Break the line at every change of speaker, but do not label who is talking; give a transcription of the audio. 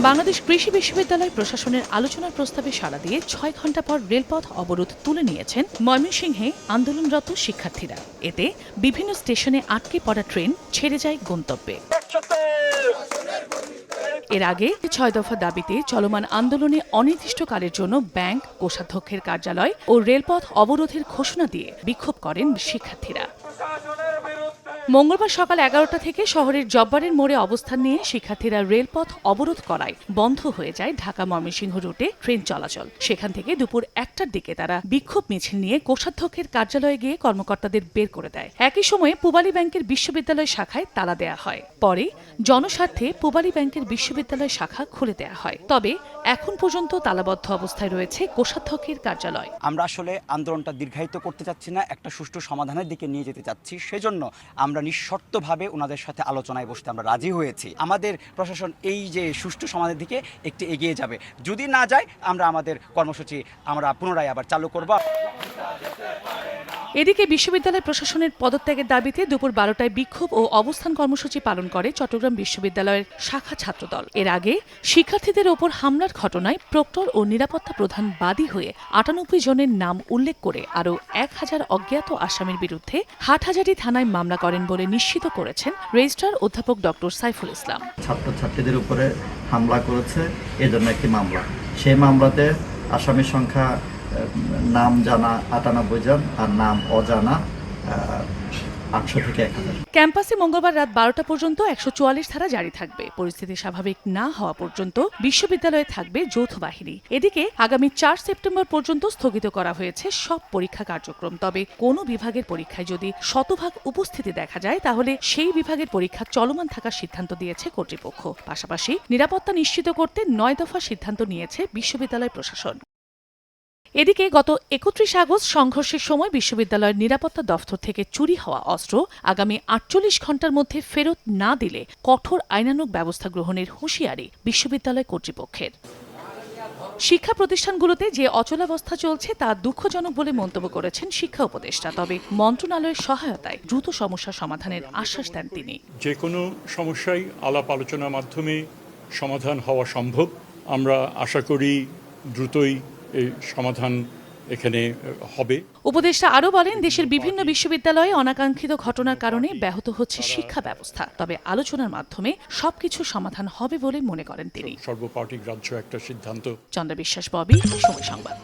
বাংলাদেশ কৃষি বিশ্ববিদ্যালয় প্রশাসনের আলোচনার প্রস্তাবে সাড়া দিয়ে ৬ ঘণ্টা পর রেলপথ অবরোধ তুলে নিয়েছেন ময়মনসিংহে আন্দোলনরত শিক্ষার্থীরা। এতে বিভিন্ন স্টেশনে আটকে পড়া ট্রেন ছেড়ে যায় গন্তব্যে। এর আগে ৬ দফা দাবিতে চলমান আন্দোলনে অনির্দিষ্টকালের জন্য ব্যাংক, কোষাধ্যক্ষের কার্যালয় ও রেলপথ অবরোধের ঘোষণা দিয়ে বিক্ষোভ করেন শিক্ষার্থীরা। মঙ্গলবার সকাল ১১টা থেকে শহরের জব্বারের মোড়ে অবস্থান নিয়ে শিক্ষার্থীরা রেলপথ অবরোধ করায় বন্ধ হয়ে যায় ঢাকা ময়মনসিংহ রুটে ট্রেন চলাচল। সেখান থেকে দুপুর ১টার দিকে তারা বিক্ষোভ মিছিল নিয়ে কোষাধ্যক্ষের কার্যালয়ে গিয়ে কর্মকর্তাদের বের করে দেয়। একই সময়ে পূবালী ব্যাংকের বিশ্ববিদ্যালয় শাখায় তালা দেয়া হয়। পরে জনস্বার্থে পূবালী ব্যাংকের বিশ্ববিদ্যালয় শাখা খুলে দেয়া হয়। তবে এখন পর্যন্ত তালাবদ্ধ অবস্থায় রয়েছে কোষাধ্যক্ষের কার্যালয়।
আমরা আসলে আন্দোলনটা দীর্ঘায়িত করতে চাচ্ছি না, একটা সুষ্ঠু সমাধানের দিকে নিয়ে যেতে চাচ্ছি। সেজন্য আমরা নিঃশর্তভাবে ওনাদের সাথে আলোচনায় বসতে আমরা রাজি হয়েছি। আমাদের প্রশাসন এই যে সুষ্ঠু সমাধানের দিকে একটু এগিয়ে যাবে। যদি না যায় আমরা আমাদের কর্মসূচি পুনরায় আবার চালু করব।
এদিকে বিশ্ববিদ্যালয় প্রশাসনের পদত্যাগের দাবিতে দুপুর ১২টায় বিক্ষোভ ও অবস্থান কর্মসূচি পালন করে চট্টগ্রাম বিশ্ববিদ্যালয়ের শাখা ছাত্রদল। এর আগে শিক্ষার্থীদের ওপর হামলার ঘটনায় প্রক্টর ও নিরাপত্তা প্রধান বাদী হয়ে ৯৮ জনের নাম উল্লেখ করে আরও ১,০০০ অজ্ঞাত আসামির বিরুদ্ধে হাটহাজারী থানায় মামলা করেন বলে নিশ্চিত করেছেন রেজিস্ট্রার অধ্যাপক ডক্টর সাইফুল ইসলাম।
ছাত্রছাত্রীদের উপরে হামলা করেছে, এজন্য একটি মামলা। সেই মামলাতে আসামির সংখ্যা নাম জানা ৯৮ জন আর নাম অজানা ৮০০ থেকে ১,০০০।
ক্যাম্পাসে মঙ্গলবার রাত ১২টা পর্যন্ত ১৪৪ ধারা জারি থাকবে। পরিস্থিতি স্বাভাবিক না হওয়া পর্যন্ত বিশ্ববিদ্যালয়ে থাকবে যৌথ বাহিনী। এদিকে আগামী ৪ সেপ্টেম্বর পর্যন্ত স্থগিত করা হয়েছে সব পরীক্ষা কার্যক্রম। তবে কোনো বিভাগের পরীক্ষায় যদি শতভাগ উপস্থিতি দেখা যায় তাহলে সেই বিভাগের পরীক্ষা চলমান থাকার সিদ্ধান্ত দিয়েছে কর্তৃপক্ষ। পাশাপাশি নিরাপত্তা নিশ্চিত করতে ৯ দফা সিদ্ধান্ত নিয়েছে বিশ্ববিদ্যালয় প্রশাসন। এদিকে গত ৩১ আগস্ট সংঘর্ষের সময় বিশ্ববিদ্যালয়ের নিরাপত্তা দফতর থেকে চুরি হওয়া অস্ত্র আগামী ৪৮ ঘণ্টার মধ্যে ফেরত না দিলে কঠোর আইনানুগ ব্যবস্থা গ্রহণের হুঁশিয়ারি বিশ্ববিদ্যালয় কর্তৃপক্ষের। শিক্ষা প্রতিষ্ঠানগুলোতে যে অচলাবস্থা চলছে তা দুঃখজনক বলে মন্তব্য করেছেন শিক্ষা উপদেষ্টা। তবে মন্ত্রণালয়ের সহায়তায় দ্রুত সমস্যা সমাধানের আশ্বাস দেন তিনি।
যে কোনো সমস্যাই আলাপ আলোচনার মাধ্যমে সমাধান হওয়া সম্ভব। আমরা আশা করি দ্রুতই এই সমাধান এখানে হবে।
উপদেষ্টা আরও বলেন, দেশের বিভিন্ন বিশ্ববিদ্যালয়ে অনাকাঙ্ক্ষিত ঘটনার কারণে ব্যাহত হচ্ছে শিক্ষা ব্যবস্থা। তবে আলোচনার মাধ্যমে সবকিছু সমাধান হবে বলে মনে করেন তিনি।
সর্বপার্টি গ্রাহ্য একটা সিদ্ধান্ত।
চন্দ্রা বিশ্বাস, ববি, সময় সংবাদ।